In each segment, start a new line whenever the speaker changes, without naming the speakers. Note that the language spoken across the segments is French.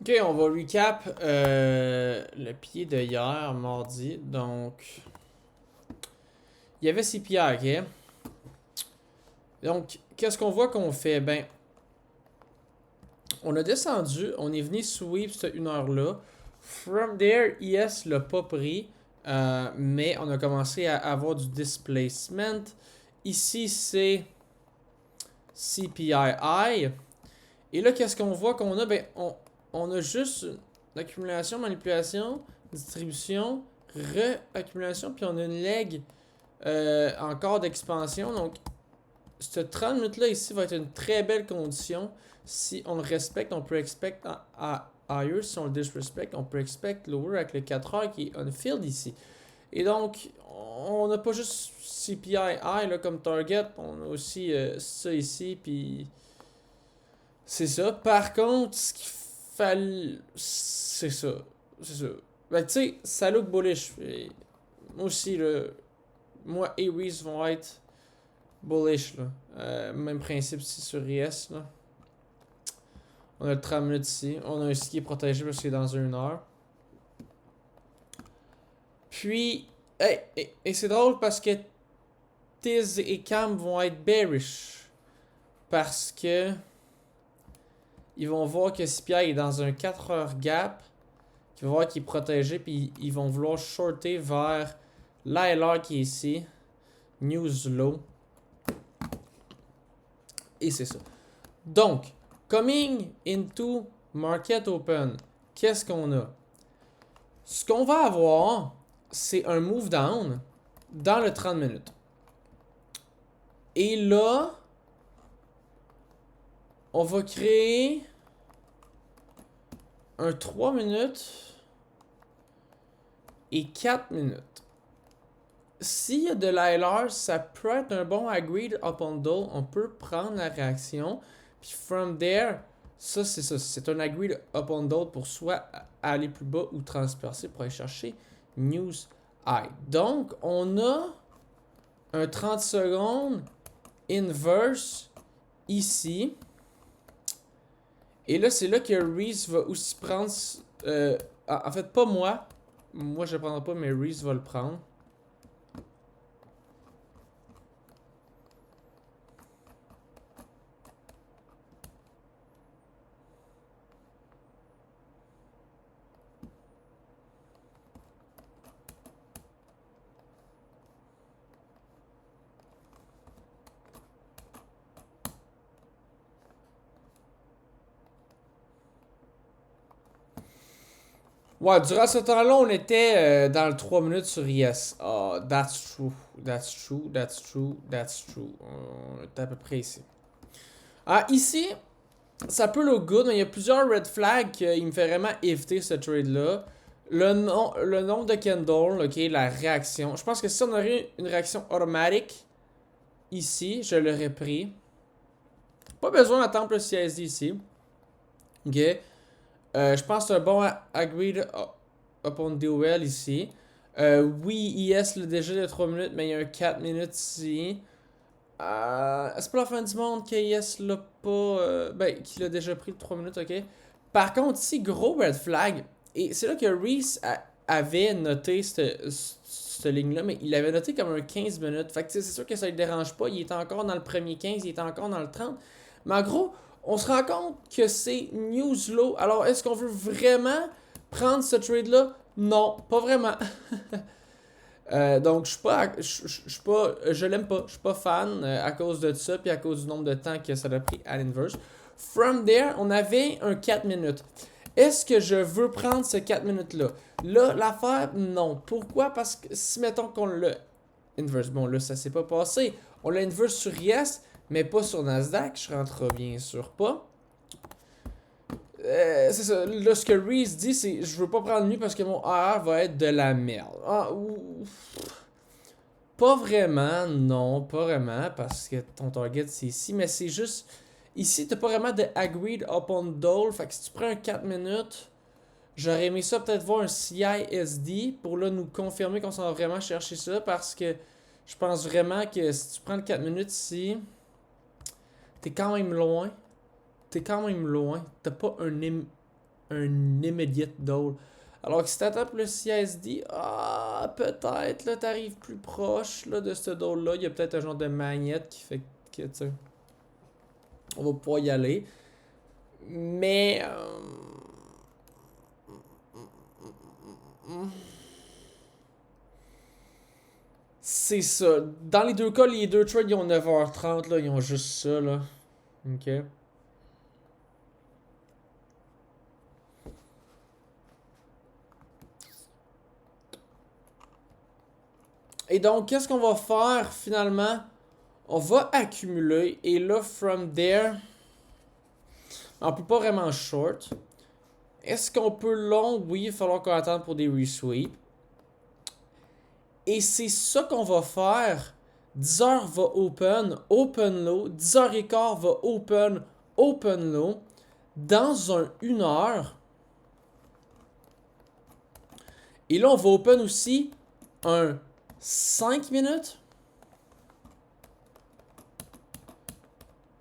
Ok, on va recap le pied de hier, mardi. Donc, il y avait CPI, ok? Donc, qu'est-ce qu'on voit qu'on fait? Ben, on a descendu, on est venu sweep cette une heure-là. From there, IS l'a pas pris, mais on a commencé à avoir du displacement. Ici, c'est CPI. Et là, qu'est-ce qu'on voit qu'on a? Ben, on a juste l'accumulation, manipulation, distribution, re-accumulation, puis on a une leg encore d'expansion. Donc, ce 30 minutes-là ici va être une très belle condition. Si on le respecte, on peut expect à higher. Si on le disrespect, on peut expect lower avec le 4 heures qui est on-field ici. Et donc, on n'a pas juste CPI high là, comme target, on a aussi ça ici, puis c'est ça. Par contre, ce qu'il fallait. C'est ça. C'est ça. Ben, tu sais, ça look bullish. Et moi aussi, là. Moi et Reese vont être bullish, là. Même principe ici sur IS, là. On a le 30 minutes ici. On a un ski protégé parce qu'il est dans une heure. Puis, hey, et c'est drôle parce que Tiz et Cam vont être bearish. Parce que ils vont voir que CPI est dans un 4 heures gap. Ils vont voir qu'il est protégé, puis ils vont vouloir shorter vers l'ALR qui est ici, News Low, et c'est ça. Donc, coming into Market Open, qu'est-ce qu'on a? Ce qu'on va avoir, c'est un move down dans le 30 minutes. Et là, on va créer un 3 minutes et 4 minutes. S'il y a de l'ALR, ça peut être un bon agreed up on doll. On peut prendre la réaction. Puis from there, ça c'est ça. C'est un agreed up on doll pour soit aller plus bas ou transpercer pour aller chercher news high. Donc, on a un 30 secondes inverse ici. Et là, c'est là que Reese va aussi prendre. En fait, pas moi. Moi, je ne le prendrai pas, mais Reese va le prendre. Ouais, durant ce temps-là, on était dans le 3 minutes sur Yes. Ah, that's true. That's true. That's true. That's true. On est à peu près ici. Ah, ici, ça peut look good, mais il y a plusieurs red flags qui me fait vraiment éviter ce trade-là. Le nombre de candles, ok, la réaction. Je pense que si on aurait une réaction automatique ici, je l'aurais pris. Pas besoin d'attendre le CSD ici. Ok. Je pense que c'est un bon agreed upon DOL ici. Oui, IS l'a déjà de 3 minutes, mais il y a un 4 minutes ici. C'est pas la fin du monde qu'IS l'a pas. Ben, qu'il a déjà pris le 3 minutes, ok. Par contre, ici, gros red flag. Et c'est là que Reese avait noté cette ligne-là, mais il l'avait noté comme un 15 minutes. Fait que c'est sûr que ça ne le dérange pas. Il est encore dans le premier 15, il est encore dans le 30. Mais en gros, on se rend compte que c'est news low. Alors, est-ce qu'on veut vraiment prendre ce trade-là? Non, pas vraiment. Donc, je suis pas, je suis pas, je l'aime pas. Je suis pas fan à cause de ça, puis à cause du nombre de temps que ça a pris à l'inverse. From there, on avait un 4 minutes. Est-ce que je veux prendre ce 4 minutes-là? Là, l'affaire, non. Pourquoi? Parce que si, mettons qu'on l'a inverse, bon, là, ça s'est pas passé. On l'a inverse sur Yes, mais pas sur Nasdaq. Je rentre bien sûr pas. C'est ça. Là, ce que Reese dit, c'est je veux pas prendre lui parce que mon AR va être de la merde. Pas vraiment, non, pas vraiment, parce que ton target c'est ici, mais c'est juste. Ici, t'as pas vraiment de agreed upon dole, fait que si tu prends un 4 minutes, j'aurais aimé ça peut-être voir un CISD pour là nous confirmer qu'on s'en va vraiment chercher ça, parce que je pense vraiment que si tu prends le 4 minutes ici, t'es quand même loin. T'es quand même loin. T'as pas un immediate doll. Alors que si t'attends pour le CSD, peut-être, là, t'arrives plus proche, là, de ce doll-là. Il y a peut-être un genre de magnète qui fait que, tu sais, on va pouvoir y aller. Mais... c'est ça. Dans les deux cas, les deux trades, ils ont 9h30, là. Ils ont juste ça, là. Ok. Et donc, qu'est-ce qu'on va faire, finalement? On va accumuler. Et là, from there... on peut pas vraiment short. Est-ce qu'on peut long? Oui, il va falloir qu'on attende pour des resweeps. Et c'est ça qu'on va faire. 10h va open, open low. 10h15 va open, open low. Dans un 1h. Et là, on va open aussi un 5 minutes.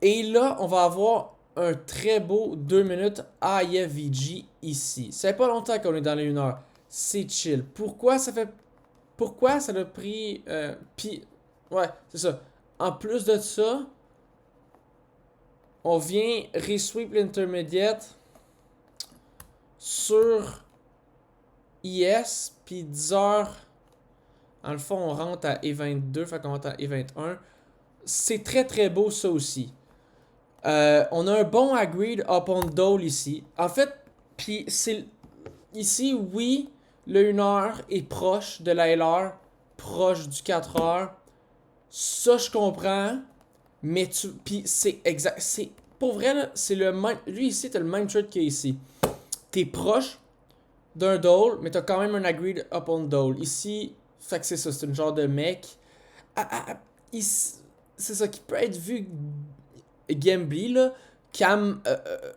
Et là, on va avoir un très beau 2 minutes IFVG ici. Ça fait pas longtemps qu'on est dans les 1h. C'est chill. Pourquoi ça a pris... puis, ouais, c'est ça. En plus de ça, on vient resweep l'intermediate sur IS, puis 10h. En le fond, on rentre à E22, fait qu'on rentre à E21. C'est très très beau ça aussi. On a un bon agreed upon doll ici. En fait, puis c'est... Ici, oui, le 1h est proche de la LR, proche du 4h. Ça, je comprends. Mais tu... Puis c'est exact... C'est... Pour vrai, là, c'est le même... Lui, ici, t'as le même trade qu'ici. T'es proche d'un doll, mais t'as quand même un agreed upon doll. Ici, fait que c'est ça, c'est une genre de mec. C'est ça qui peut être vu gambly, là. Cam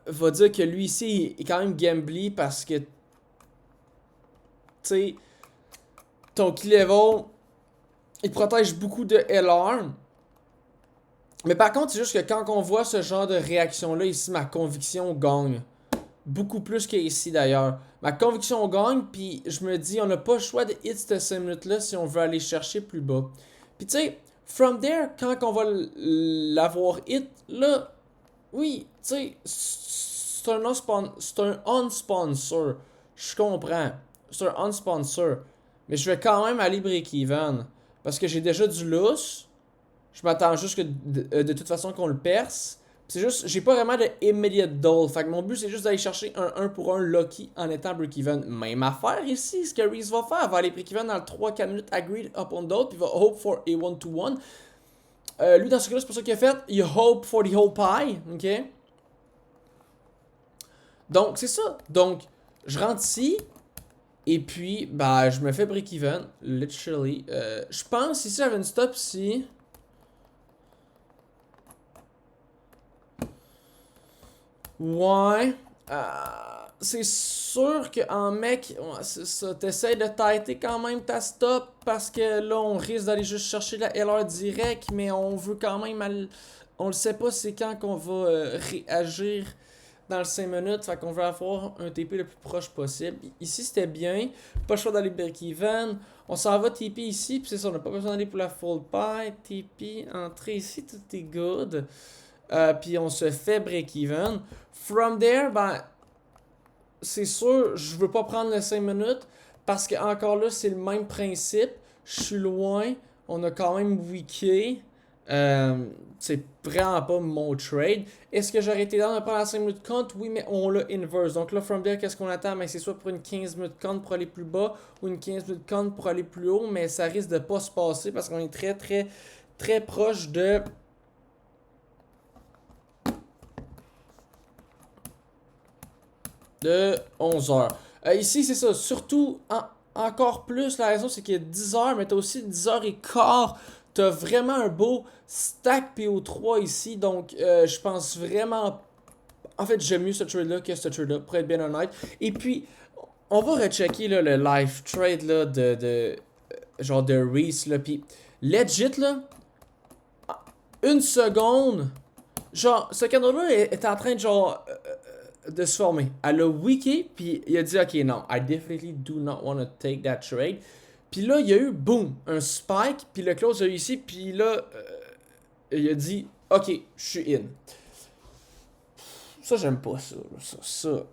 va dire que lui ici est quand même gambly parce que, tu sais, ton key level, il protège beaucoup de LR. Mais par contre, c'est juste que quand on voit ce genre de réaction-là, ici, ma conviction gagne. Beaucoup plus qu'ici d'ailleurs. Ma conviction gagne, puis je me dis, on n'a pas le choix de hit cette 5 minutes-là si on veut aller chercher plus bas. Puis tu sais, from there, quand on va l'avoir hit, là, oui, tu sais, c'est un unsponsor. Je comprends. C'est un unsponsor. Mais je vais quand même aller break-even. Parce que j'ai déjà du loose. Je m'attends juste que de toute façon qu'on le perce. C'est juste, j'ai pas vraiment de immediate doll. Fait que mon but c'est juste d'aller chercher un 1 pour 1 lucky en étant break-even. Même affaire ici, ce que Reese va faire. Elle va aller break-even dans le 3-4 minutes agreed upon doll. Puis il va hope for a 1-to-1. Lui dans ce cas-là, c'est pour ça qu'il a fait. Il hope for the whole pie. Ok? Donc c'est ça. Donc, je rentre ici. Et puis, bah, je me fais break-even. Literally. Je pense ici j'avais une stop ici. Ouais. C'est sûr qu'en mec, ouais, c'est ça. T'essayes de tighter quand même ta stop parce que là, on risque d'aller juste chercher la LR direct, mais on veut quand même. On le sait pas c'est quand qu'on va réagir dans le 5 minutes. Fait qu'on veut avoir un TP le plus proche possible. Ici, c'était bien. Pas le choix d'aller break-even. On s'en va TP ici, puis c'est ça, on n'a pas besoin d'aller pour la full pie. TP, entrée ici, tout est good. Puis on se fait break-even. From there, ben, c'est sûr, je veux pas prendre les 5 minutes parce que encore là, c'est le même principe. Je suis loin, on a quand même weaké. C'est vraiment pas mon trade. Est-ce que j'aurais été dans de prendre la 5 minutes compte? Oui, mais on l'a inverse. Donc là, from there, qu'est-ce qu'on attend? Ben, c'est soit pour une 15 minutes compte pour aller plus bas ou une 15 minutes compte pour aller plus haut, mais ça risque de pas se passer parce qu'on est très, très, très proche de 11h. Ici, c'est ça. Surtout, encore plus, la raison, c'est qu'il y a 10h, mais t'as aussi 10h15. T'as vraiment un beau stack PO3 ici. Donc, je pense vraiment... En fait, j'aime mieux ce trade-là que ce trade-là, pour être bien honnête. Et puis, on va rechecker là, le live trade là, genre de Reese. Là, puis, legit, là, une seconde... Genre, ce canot-là est en train de genre... de se former. Elle a weaké, puis il a dit, ok, non, I definitely do not want to take that trade. Puis là, il y a eu, boom, un spike, puis le close a eu ici, puis là, il a dit, ok, je suis in. Ça, j'aime pas ça, là. Ça,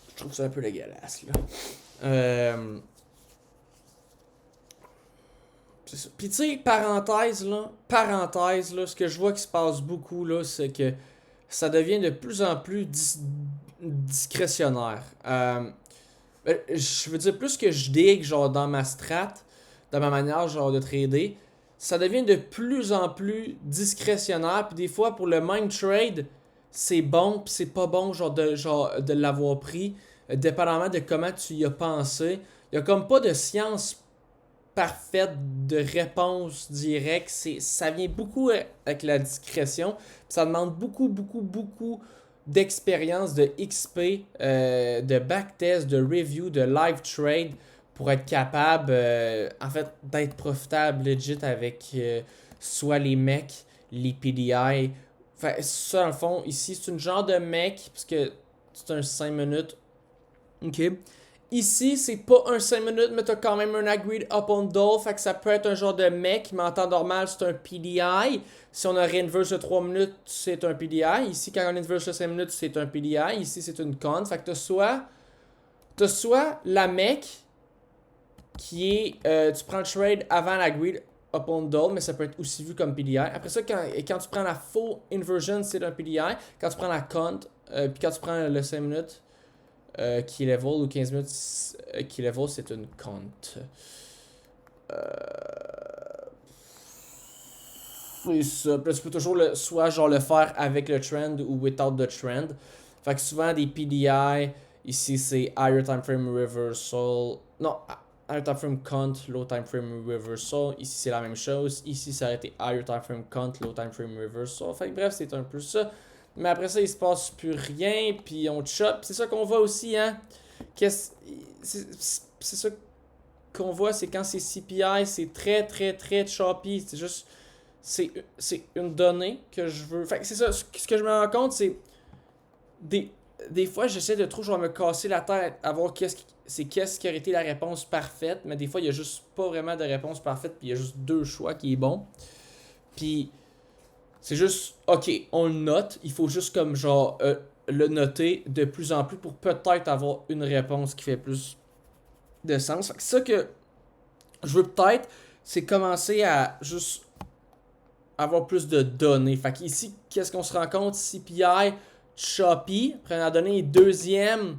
je trouve ça un peu dégueulasse, là. C'est ça. Puis tu sais, parenthèse, là, ce que je vois qui se passe beaucoup, là, c'est que ça devient de plus en plus discrétionnaire. Je veux dire, plus que je digue, genre, dans ma strat, dans ma manière, genre, de trader, ça devient de plus en plus discrétionnaire. Puis des fois, pour le même trade, c'est bon, puis c'est pas bon, genre, de l'avoir pris, dépendamment de comment tu y as pensé. Il y a comme pas de science parfaite de réponse directe. Ça vient beaucoup avec la discrétion. Ça demande beaucoup d'expérience, de XP, de backtest, de review, de live trade pour être capable, en fait, d'être profitable legit avec soit les mecs, les PDI. Enfin, ça, dans le fond, ici, c'est une genre de mec, parce que c'est un 5 minutes. OK. Ici, c'est pas un 5 minutes, mais t'as quand même un agreed up on doll. Fait que ça peut être un genre de mec, mais en temps normal, c'est un PDI. Si on a inverse de 3 minutes, c'est un PDI. Ici, quand on inverse de 5 minutes, c'est un PDI. Ici, c'est une con. Fait que t'as soit la mec qui est. Tu prends le trade avant l'agreed up on doll, mais ça peut être aussi vu comme PDI. Après ça, quand tu prends la full inversion, c'est un PDI. Quand tu prends la count, puis quand tu prends le 5 minutes. Key level ou 15 minutes key level, c'est une compte. C'est ça. Puis là, tu peux toujours soit genre le faire avec le trend ou without the trend. Fait que souvent des PDI, ici c'est higher time frame reversal. Non, higher time frame count, low time frame reversal. Ici c'est la même chose. Ici ça a été higher time frame count, low time frame reversal. Fait que bref, c'est un peu ça. Mais après ça, il se passe plus rien, puis on chop. C'est ça qu'on voit aussi, hein. C'est ça qu'on voit, c'est quand c'est CPI, c'est très choppy. C'est juste, c'est une donnée que je veux. Fait que c'est ça, ce que je me rends compte, c'est des fois, j'essaie de trop, je vais me casser la tête à voir qu'est-ce qui aurait été la réponse parfaite, mais des fois, il y a juste pas vraiment de réponse parfaite, puis il y a juste deux choix qui est bon. Puis c'est juste, ok, on le note, il faut juste comme genre le noter de plus en plus pour peut-être avoir une réponse qui fait plus de sens. C'est ça que je veux peut-être, c'est commencer à juste avoir plus de données. Fait qu'ici, qu'est-ce qu'on se rend compte? CPI, choppy, après on a donné deuxième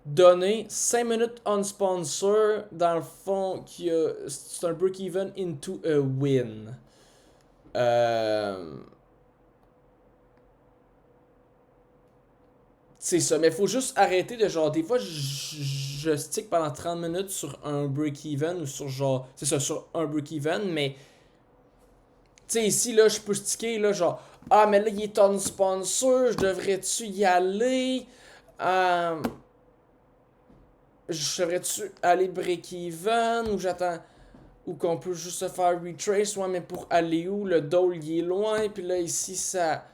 donnée, 5 minutes on sponsor, dans le fond, c'est un break-even into a win. C'est ça, mais faut juste arrêter de genre, des fois je stick pendant 30 minutes sur un break-even ou sur genre, c'est ça, sur un break-even, mais tu sais, ici là, je peux sticker là, genre, ah, mais là il est on sponsor, je devrais-tu y aller? Je devrais-tu aller break-even ou j'attends, ou qu'on peut juste se faire retrace, ouais, mais pour aller où? Le dole il est loin, puis là ici ça.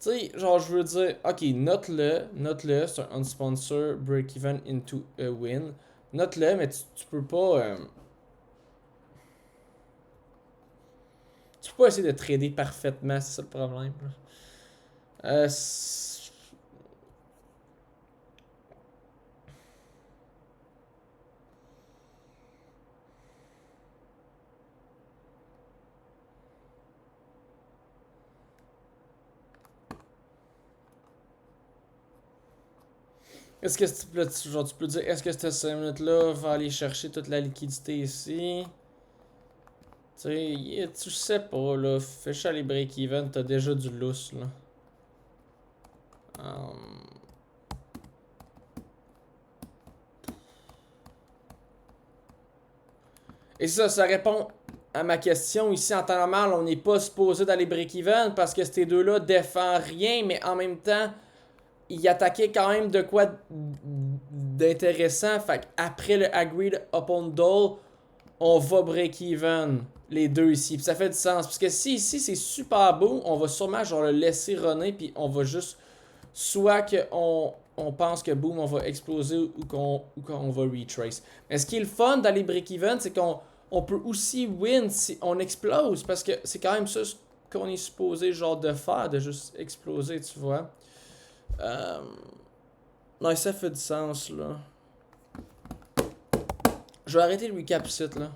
Tu sais, genre, je veux dire, ok, note-le, c'est un unsponsor break-even into a win. Note-le, mais tu peux pas. Tu peux pas essayer de trader parfaitement, c'est ça le problème. Euh, Est-ce que genre, tu peux dire, est-ce que cette 5 minutes-là va aller chercher toute la liquidité ici? Tu sais, tu sais pas, là. Fais chier les break-even, t'as déjà du lousse, là. Et ça répond à ma question. Ici, en temps normal, on n'est pas supposé d'aller break-even parce que ces deux-là défendent rien, mais en même temps, ils attaquaient quand même de quoi d'intéressant. Fait qu'après le agreed upon doll, on va break-even. Les deux ici. Puis ça fait du sens. Parce que si ici c'est super beau, on va sûrement genre le laisser runner. Puis on va juste soit qu'on pense que boom, on va exploser ou qu'on va retrace. Mais ce qui est le fun dans les break-even, c'est qu'on peut aussi win si on explose, parce que c'est quand même ça ce qu'on est supposé genre de faire, de juste exploser, tu vois. Ça fait du sens, là. Je vais arrêter le recap ici, là.